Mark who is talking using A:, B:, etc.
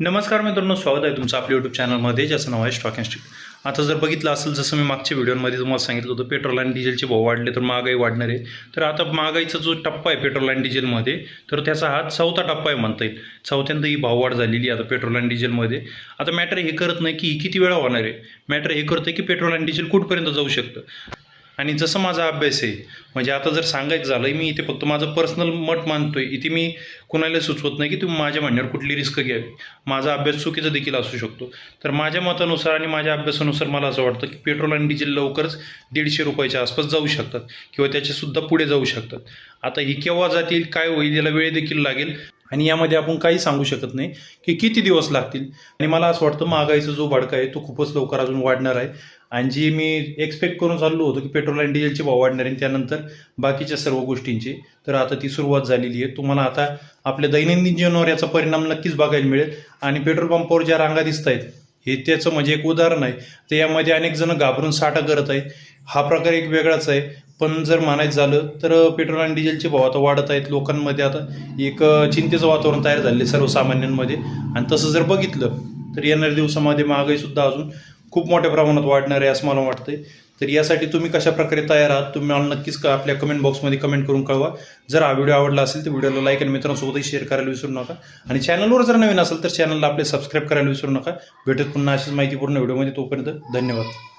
A: नमस्कार मित्रांनो, स्वागत आहे तुमचं आपल्या यूट्यूब चॅनलमध्ये, ज्याचं नाव आहे स्टॉक अँड स्टिक. आता जर बघितलं असेल, जसं मी मागच्या व्हिडिओमध्ये तुम्हाला सांगितलं होतं, पेट्रोल आणि डिझेलचे भाव वाढले तर महागाई वाढणार आहे. तर आता महागाईचा जो टप्पा आहे पेट्रोल आणि डिझेलमध्ये, तर त्याचा हा चौथा टप्पा आहे म्हणता येईल. चौथ्यांदा ही भाववाढ झालेली आहे आता पेट्रोल आणि डिझेलमध्ये. आता मॅटर हे करत नाही की ही किती वेळा होणार आहे, मॅटर हे करतं की पेट्रोल आणि डिझेल कुठपर्यंत जाऊ शकतं. आणि जसं माझा अभ्यास आहे, म्हणजे आता जर सांगायचं झालं, मी इथे फक्त माझं पर्सनल मत मानतोय. इथे मी कुणाला सुचवत नाही की तुम्ही माझ्या म्हणण्यावर कुठली रिस्क घ्यावी. माझा अभ्यास चुकीचा देखील असू शकतो. तर माझ्या मतानुसार आणि माझ्या अभ्यासानुसार मला असं वाटतं की पेट्रोल आणि डिझेल लवकरच 150 रुपयाच्या आसपास जाऊ शकतात किंवा त्याच्यासुद्धा पुढे जाऊ शकतात. आता ही केव्हा जातील, काय होईल, याला वेळ देखील लागेल आणि यामध्ये आपण काही सांगू शकत नाही की किती दिवस लागतील. आणि मला असं वाटतं महागाईचा जो भडका आहे तो खूपच लवकर अजून वाढणार आहे. आणि जी मी एक्सपेक्ट करून चाललो होतो की पेट्रोल आणि डिझेलचे भाव वाढणार आहे, त्यानंतर बाकीच्या सर्व गोष्टींची, तर आता ती सुरुवात झालेली आहे. तुम्हाला आता आपल्या दैनंदिन जीवनावर याचा परिणाम नक्कीच बघायला मिळेल. आणि पेट्रोल पंपावर ज्या रांगा दिसत आहेत, हे त्याचं म्हणजे एक उदाहरण आहे. तर यामध्ये अनेक जण घाबरून साठा करत आहेत. हा प्रकार एक वेगळाच आहे. पण जर म्हणायचं झालं तर पेट्रोल आणि डिझेलचे भाव आता वाढत आहेत. लोकांमध्ये आता एक चिंतेचं वातावरण तयार झाले सर्वसामान्यांमध्ये. आणि तसं जर बघितलं तर येणाऱ्या दिवसामध्ये महागाईसुद्धा अजून खूप मोठ्या प्रमाणात वाढणार आहे असं मला वाटतंय. तर यासाठी तुम्ही कशा प्रकारे तयार आहात, तुम्ही मला नक्कीच आपल्या कमेंट बॉक्समध्ये कमेंट करून कळवा. जर हा व्हिडिओ आवडला असेल तर व्हिडिओला लाईक आणि मित्रांसोबतही शेअर करायला विसरू नका. आणि चॅनलवर जर नवीन असेल तर चॅनलला आपले सबस्क्राईब करायला विसरू नका. भेटत पुन्हा अशीच माहितीपूर्ण व्हिडिओमध्ये. तोपर्यंत धन्यवाद.